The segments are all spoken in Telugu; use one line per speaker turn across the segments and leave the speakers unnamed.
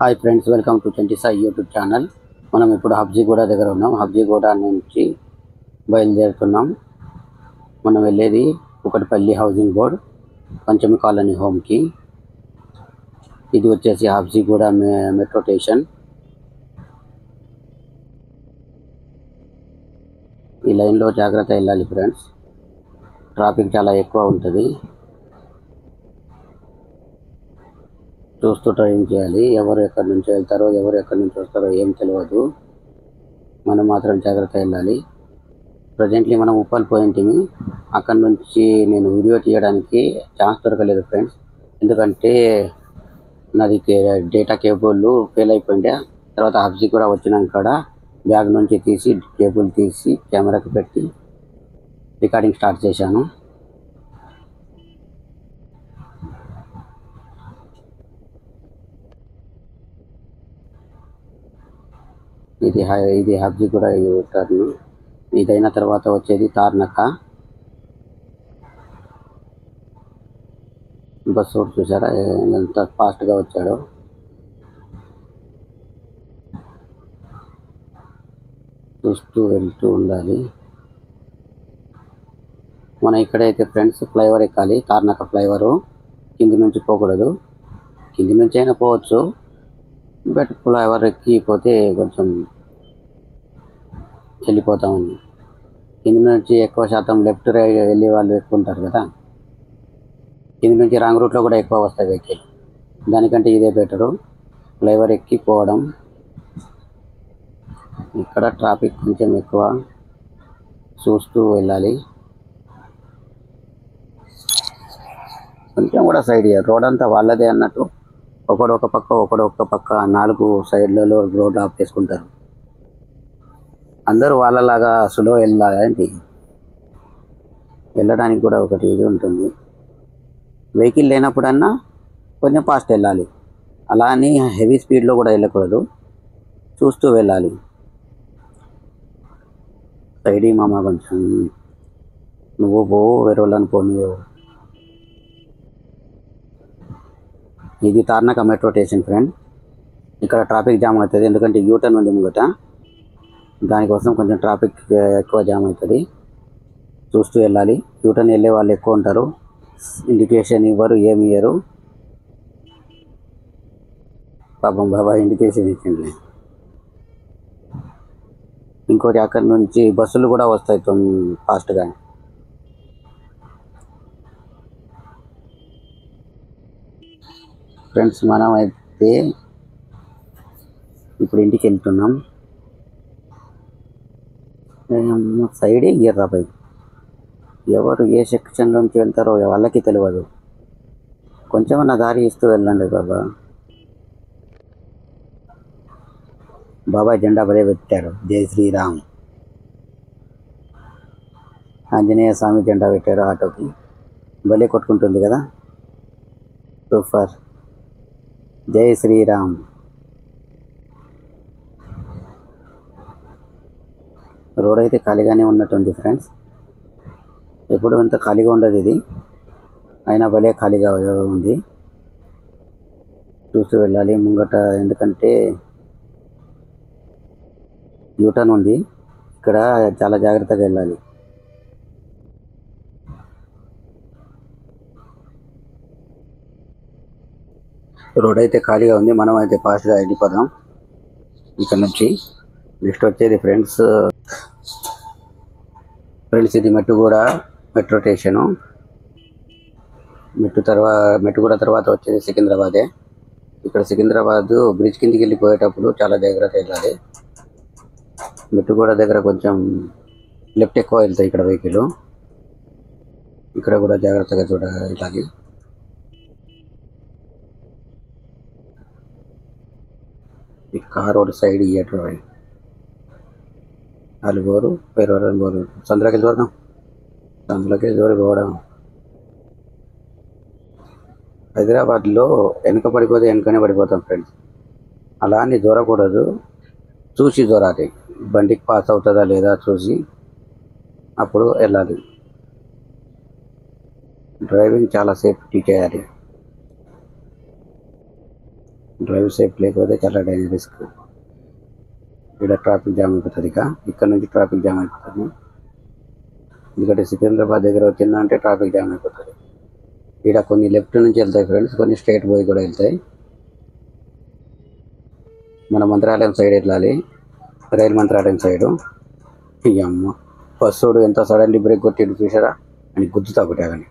Hi friends, welcome to 20 Sai YouTube channel. మనం ఇప్పుడు హబ్జీగూడ దగ్గర ఉన్నాం. హబ్జీగూడ నుంచి బయలుదేరుతున్నాం. మనం వెళ్ళేది కుకట్పల్లి హౌసింగ్ బోర్డ్ పంచమి కాలనీ హోమ్కి. ఇది వచ్చేసి హబ్జీగూడ మెట్రో స్టేషన్. ఈ లైన్లో జాగ్రత్త వెళ్ళాలి ఫ్రెండ్స్, ట్రాఫిక్ చాలా ఎక్కువ ఉంటుంది. చూస్తూ డ్రైవింగ్ చేయాలి. ఎవరు ఎక్కడి నుంచి వెళ్తారో ఎవరు ఎక్కడి నుంచి వస్తారో ఏం తెలియదు. మనం మాత్రం జాగ్రత్త వెళ్ళాలి. ప్రజెంట్లీ మనం ఉప్పల్ పోయింటిమి. అక్కడి నుంచి నేను వీడియో తీయడానికి ఛాన్స్ దొరకలేదు ఫ్రెండ్స్, ఎందుకంటే నాది డేటా కేబుల్ ఫెయిల్ అయిపోయిండే. తర్వాత హబ్జీ కూడా వచ్చినాక బ్యాగ్ నుంచి తీసి కేబుల్ తీసి కెమెరాకి పెట్టి రికార్డింగ్ స్టార్ట్ చేశాను. ఇది హబ్జీగూడ టర్న్. ఇదైన తర్వాత వచ్చేది తార్నక. బస్సు చూసారా ఎంత ఫాస్ట్గా వచ్చాడో. చూస్తూ వెళ్తూ ఉండాలి. మనం ఇక్కడైతే ఫ్రెండ్స్ ఫ్లైఓవర్ ఎక్కాలి. తార్నక ఫ్లైఓవరు కింది నుంచి పోకూడదు. కింది నుంచి అయినా పోవచ్చు, బట్ ఫ్లైఓవర్ ఎక్కిపోతే కొంచెం వెళ్ళిపోతామని. కింది నుంచి ఎక్కువ శాతం లెఫ్ట్ రైట్ వెళ్ళే వాళ్ళు ఎక్కువ ఉంటారు కదా. కింది నుంచి రాంగ్ రూట్లో కూడా ఎక్కువ వస్తాయి వెహికల్. దానికంటే ఇదే బెటరు, ఫ్లైఓవర్ ఎక్కి పోవడం. ఇక్కడ ట్రాఫిక్ కొంచెం ఎక్కువ, చూస్తూ వెళ్ళాలి. కొంచెం కూడా సైడ్ రోడ్ అంతా వాళ్ళదే అన్నట్టు ఒకడొక పక్క ఒకడొక పక్క 4 సైడ్లలో రోడ్ ఆఫ్ చేసుకుంటారు. అందరూ వాళ్ళలాగా స్లో వెళ్ళాలంటే వెళ్ళడానికి కూడా ఒకటి ఇది ఉంటుంది. వెహికల్ లేనప్పుడన్నా కొంచెం ఫాస్ట్ వెళ్ళాలి. అలా అని హెవీ స్పీడ్లో కూడా వెళ్ళకూడదు, చూస్తూ వెళ్ళాలి. సైడ్ మామ కొంచెం నువ్వు పోవు, వేరే వాళ్ళని పోనీయవు. ఇది తార్నక మెట్రో స్టేషన్ ఫ్రెండ్. ఇక్కడ ట్రాఫిక్ జామ్ అవుతుంది, ఎందుకంటే యూటర్న్ ఉంది ముంగట. దానికోసం కొంచెం ట్రాఫిక్ ఎక్కువ జామ్ అవుతుంది. చూస్తూ వెళ్ళాలి. యూటర్న్ వెళ్ళే వాళ్ళు ఎక్కువ ఉంటారు. ఇండికేషన్ ఇవ్వరు, ఏమి ఇయ్యరు. పాపం బాబా ఇండికేషన్ ఇచ్చింది. ఇంకోటి అక్కడి నుంచి బస్సులు కూడా వస్తాయి ఫాస్ట్గా. ఫ్రెండ్స్, మనం అయితే ఇప్పుడు ఇంటికి వెళ్తున్నాం. సైడే ఇయ్యర్రా పై, ఎవరు ఏ సెక్షన్లోంచి వెళ్తారో వాళ్ళకి తెలియదు. కొంచెమన్నా దారి ఇస్తూ వెళ్ళండి బాబా. బాబాయ్ జెండా భలే పెట్టారు, జై శ్రీరామ్. ఆంజనేయ స్వామి జెండా పెట్టారు ఆటోకి, భలే కొట్టుకుంటుంది కదా. సూపర్, జై శ్రీరామ్. రోడ్ అయితే ఖాళీగానే ఉన్నట్టుంది ఫ్రెండ్స్. ఎప్పుడు అంత ఖాళీగా ఉండదు ఇది, అయినా భలే ఖాళీగా ఉంది. చూస్తూ వెళ్ళాలి ముంగట, ఎందుకంటే యూటర్న్ ఉంది. ఇక్కడ చాలా జాగ్రత్తగా వెళ్ళాలి. రోడ్ అయితే ఖాళీగా ఉంది, మనం అయితే ఫాస్ట్గా వెళ్ళిపోదాం ఇక్కడ నుంచి. నెక్స్ట్ వచ్చేది ఫ్రెండ్స్ ఇది మెట్టుగూడ మెట్రో స్టేషను. మెట్టుగూడ తర్వాత వచ్చేది సికింద్రాబాదే. ఇక్కడ సికింద్రాబాద్ బ్రిడ్జ్ కిందికి వెళ్ళిపోయేటప్పుడు చాలా జాగ్రత్త వెళ్ళాలి. మెట్టుగూడ దగ్గర కొంచెం లెఫ్ట్ ఎక్కువ వెళ్తాయి ఇక్కడ వెహికల్. ఇక్కడ కూడా జాగ్రత్తగా వెళ్ళాలి. ఈ కార్ రోడ్ సైడ్ ఇయ్యటం అలుగోరు పేరవరం పోరు, సందులోకి వెళ్ళి సందులోకి వెళ్ళి పోవడం. హైదరాబాద్లో వెనక పడిపోతే వెనకనే పడిపోతాం ఫ్రెండ్స్. అలా అని దూరకూడదు, చూసి దూరాలి. బండికి పాస్ అవుతుందా లేదా చూసి అప్పుడు వెళ్ళాలి. డ్రైవింగ్ చాలా సేఫ్టీ చేయాలి. డ్రైవ్ సేఫ్ లేకపోతే చాలా డేంజరస్. ఇక్కడ ట్రాఫిక్ జామ్ అయిపోతుంది. ఇక్కడ నుంచి ట్రాఫిక్ జామ్ అయిపోతుంది. ఎందుకంటే సికింద్రాబాద్ దగ్గర వచ్చిందంటే ట్రాఫిక్ జామ్ అయిపోతుంది. ఇక్కడ కొన్ని లెఫ్ట్ నుంచి వెళ్తాయి ఫ్రెండ్స్, కొన్ని స్ట్రైట్ పోయి కూడా వెళ్తాయి. మన మంత్రాలయం సైడ్ వెళ్ళాలి, రైలు మంత్రాలయం సైడు. ఈ అమ్మ బస్సుడు ఎంత సడన్లీ బ్రేక్ కొట్టిండు చూసారా అని గుద్దుతా ఒకటే. కానీ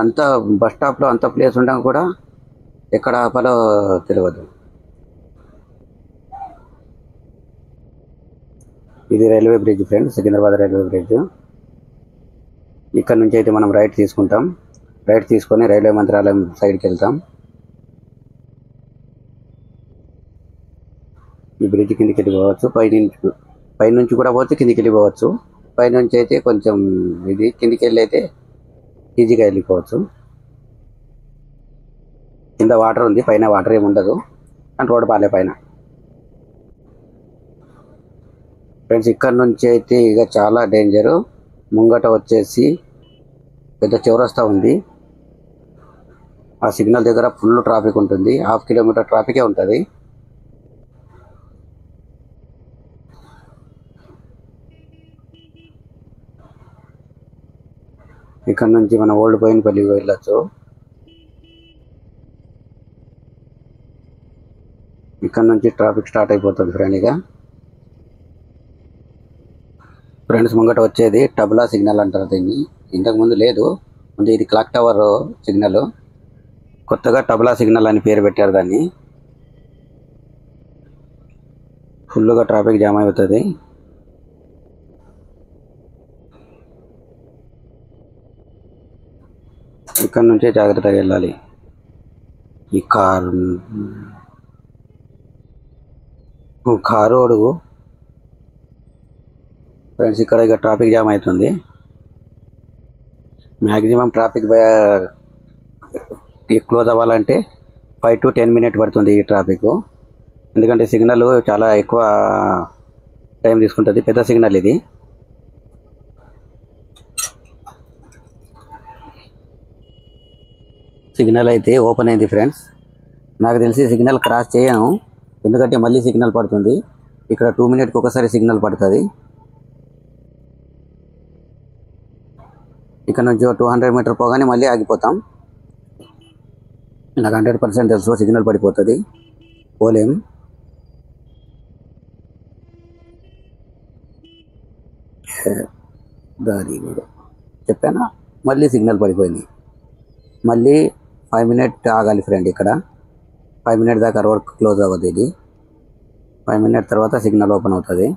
అంత బస్ స్టాప్లో అంత ప్లేస్ ఉండగా కూడా ఎక్కడ ఆపాలో తెలియదు. ఇది railway bridge friends, Secunderabad railway bridge. ఇక్కడ నుంచి అయితే మనం రైట్ తీసుకుంటాం. రైట్ తీసుకొని రైల్వే మంత్రాలయం సైడ్కి వెళ్తాం. ఈ బ్రిడ్జ్ కిందికి వెళ్ళిపోవచ్చు, పైనుంచి కూడా పోవచ్చు, కిందికి వెళ్ళిపోవచ్చు. పైనుంచి అయితే కొంచెం ఇది, కిందికి వెళ్ళి అయితే ఈజీగా వెళ్ళిపోవచ్చు. కింద వాటర్ ఉంది, పైన వాటర్ ఏమి ఉండదు, అండ్ రోడ్డు పాలే పైన. ఫ్రెండ్స్ ఇక్కడ నుంచి అయితే ఇక చాలా డేంజరు. ముంగట వచ్చేసి పెద్ద చౌరస్తా ఉంది. ఆ సిగ్నల్ దగ్గర ఫుల్ ట్రాఫిక్ ఉంటుంది, 1/2 కిలోమీటర్ ట్రాఫికే ఉంటుంది. ఇక్కడ నుంచి మన ఓల్డ్ బోయినపల్లికి వెళ్ళొచ్చు. ఇక్కడ నుంచి ట్రాఫిక్ స్టార్ట్ అయిపోతుంది ఫ్రెండ్స్. ముంగట వచ్చేది టబ్లా సిగ్నల్ అంటారు దీన్ని. ఇంతకుముందు లేదు, ముందు ఇది క్లాక్ టవర్ సిగ్నల్, కొత్తగా టబ్లా సిగ్నల్ అని పేరు పెట్టారు దాన్ని. ఫుల్గా ట్రాఫిక్ జామ్ అవుతుంది. ఇక్కడ నుంచే జాగ్రత్తగా వెళ్ళాలి. ఈ కారు అడుగు ఫ్రెండ్స్. ఇక్కడ ఇక ట్రాఫిక్ జామ్ అవుతుంది. మ్యాక్సిమం ట్రాఫిక్ క్లోజ్ అవ్వాలంటే 5 to 10 minutes పడుతుంది ఈ ట్రాఫిక్. ఎందుకంటే సిగ్నల్ చాలా ఎక్కువ టైం తీసుకుంటుంది, పెద్ద సిగ్నల్ ఇది. సిగ్నల్ అయితే ఓపెన్ అయింది ఫ్రెండ్స్. నాకు తెలిసి సిగ్నల్ క్రాస్ చేయను, ఎందుకంటే మళ్ళీ సిగ్నల్ పడుతుంది. ఇక్కడ 2 minutesకి ఒకసారి సిగ్నల్ పడుతుంది. ఇక్కడ నుంచి 200 meters పోగానే మళ్ళీ ఆగిపోతాం. నాకు 100% తెలుసు సిగ్నల్ పడిపోతుంది, పోలేం. దాని కూడా చెప్పానా, మళ్ళీ సిగ్నల్ పడిపోయింది. మళ్ళీ 5 minutes ఆగాలి ఫ్రెండ్. ఇక్కడ 5 minutes దాకా రోడ్ క్లోజ్ అవ్వదు. ఇది 5 minutes తర్వాత సిగ్నల్ ఓపెన్ అవుతుంది.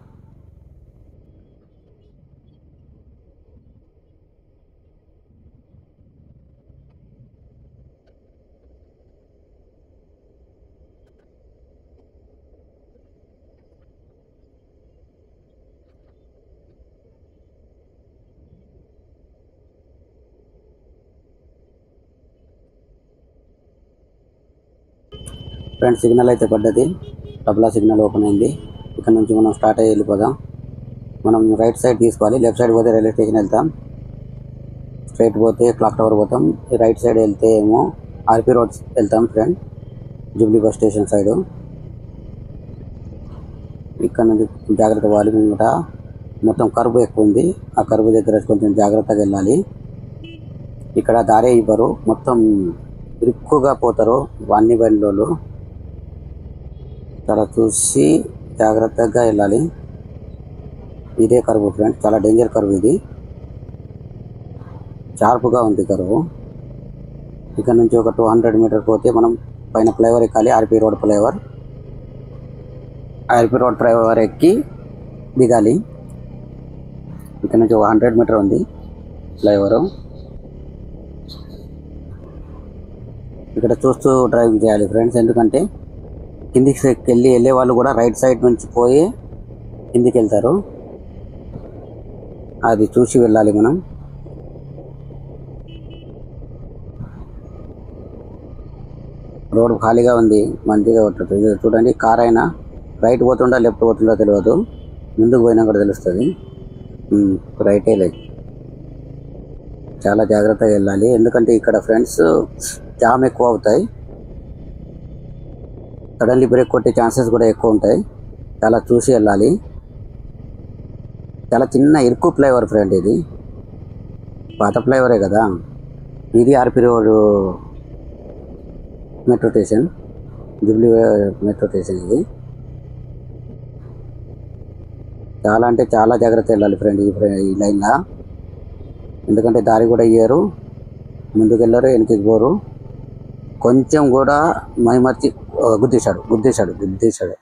ఫ్రెండ్స్ సిగ్నల్ అయితే పడ్డది, టబ్లా సిగ్నల్ ఓపెన్ అయింది. ఇక్కడ నుంచి మనం స్టార్ట్ అయ్యి వెళ్ళిపోదాం. మనం రైట్ సైడ్ తీసుకోవాలి, లెఫ్ట్ సైడ్ పోతే రైల్వే స్టేషన్ వెళ్తాం, స్ట్రైట్ పోతే క్లాక్ టవర్ పోతాం. రైట్ సైడ్ వెళ్తే ఏమో ఆర్పి రోడ్ వెళ్తాం friend, Jubilee bus station side. ఇక్కడ నుంచి జాగ్రత్త పోవాలి. ముంగట మొత్తం కరువు ఎక్కువ ఉంది, ఆ కరువు దగ్గర కొంచెం జాగ్రత్తగా వెళ్ళాలి. ఇక్కడ దారే ఇవ్వరు, మొత్తం ఇరుక్కుగా పోతారు అన్ని బండ్లు. చాలా చూసి జాగ్రత్తగా వెళ్ళాలి. ఇదే కరువు ఫ్రెండ్స్, చాలా డేంజర్ కరువు ఇది, షార్ప్గా ఉంది కరువు. ఇక్కడ నుంచి ఒక 200 meters పోతే మనం పైన ఫ్లైఓవర్ ఎక్కాలి, ఆర్పి రోడ్ ఫ్లైఓవర్. ఆర్పి రోడ్ ఫ్లైఓవర్ ఎక్కి దిగాలి. ఇక్కడ నుంచి ఒక 100 meters ఉంది ఫ్లైఓవరు. ఇక్కడ చూస్తూ డ్రైవింగ్ చేయాలి ఫ్రెండ్స్, ఎందుకంటే కిందికి వెళ్ళే వాళ్ళు కూడా రైట్ సైడ్ నుంచి పోయి కిందికి వెళ్తారు, అది చూసి వెళ్ళాలి మనం. రోడ్ ఖాళీగా ఉంది, మంచిగా ఉంటుంది. ఇది చూడండి, కార్ అయినా రైట్ పోతుందా లెఫ్ట్ పోతుందో తెలియదు, ముందుకు పోయినా కూడా తెలుస్తుంది. రైటే లేదు. చాలా జాగ్రత్తగా వెళ్ళాలి, ఎందుకంటే ఇక్కడ ఫ్రెండ్స్ జామ్ ఎక్కువ అవుతాయి. సడన్లీ బ్రేక్ కొట్టే ఛాన్సెస్ కూడా ఎక్కువ ఉంటాయి. చాలా చూసి వెళ్ళాలి. చాలా చిన్న ఇరుకు ఫ్లైఓవర్ ఫ్రెండ్, ఇది పాత ఫ్లైఓవరే కదా. ఇది ఆర్పి road metro station, Jubilee metro station. ఇది చాలా అంటే చాలా జాగ్రత్త వెళ్ళాలి ఫ్రెండ్ ఈ లైన్లో, ఎందుకంటే దారి కూడా ఇయ్యరు, ముందుకు వెళ్ళరు, వెనక్కి పోరు. కొంచెం కూడా మైమర్చి గుద్దేశాడు.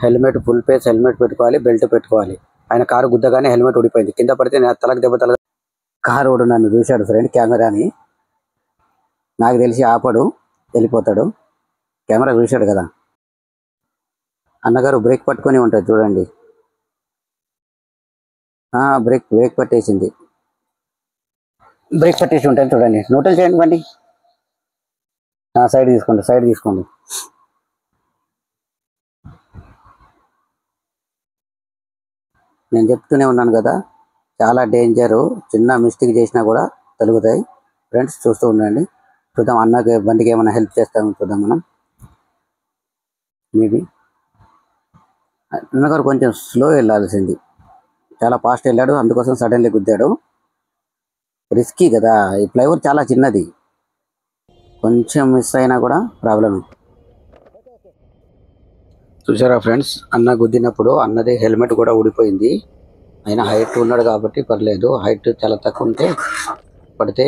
హెల్మెట్, ఫుల్ ఫేస్ హెల్మెట్ పెట్టుకోవాలి, బెల్ట్ పెట్టుకోవాలి. ఆయన కారు గుద్దగానే హెల్మెట్ ఊడిపోయింది, కింద పడితే తలకు దెబ్బ కారు ఓడు నన్ను చూశాడు ఫ్రెండ్, కెమెరాని. నాకు తెలిసి ఆపడు, వెళ్ళిపోతాడు. కెమెరా చూశాడు కదా. అన్నగారు బ్రేక్ పట్టుకొని ఉంటుంది చూడండి. బ్రేక్ పట్టేసింది, బ్రేక్ పట్టేసి ఉంటుంది చూడండి. నోటల్ చేయండి బండి. సైడ్ తీసుకోండి. నేను చెప్తూనే ఉన్నాను కదా, చాలా డేంజరు. చిన్న మిస్టేక్ చేసినా కూడా తొలుగుతాయి. ఫ్రెండ్స్ చూస్తూ ఉండండి. చూద్దాం అన్నకి బండికి ఏమైనా హెల్ప్ చేస్తామని చూద్దాం మనం. మేబీ అన్నగారు కొంచెం స్లో వెళ్ళాల్సింది, చాలా ఫాస్ట్ వెళ్ళాడు, అందుకోసం సడన్లీ గుద్దాడు. రిస్కీ కదా, ఈ ఫ్లైఓవర్ చాలా చిన్నది, కొంచెం మిస్ అయినా కూడా ప్రాబ్లమే. చూసారా ఫ్రెండ్స్, అన్న గుద్దినప్పుడు అన్నది హెల్మెట్ కూడా ఊడిపోయింది. ఆయన హైట్ ఉన్నాడు కాబట్టి పర్లేదు, హైట్ చాలా తక్కువ ఉంటే పడితే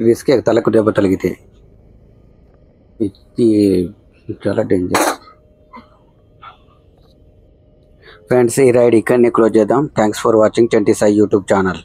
రిస్కే, తలకు దెబ్బ తగిలితే. ఇది చాలా డేంజర్ ఫ్రెండ్స్. ఈ రైడ్ ఇక్కడనే క్లోజ్ చేద్దాం. Thanks for watching Chanti Sai YouTube channel.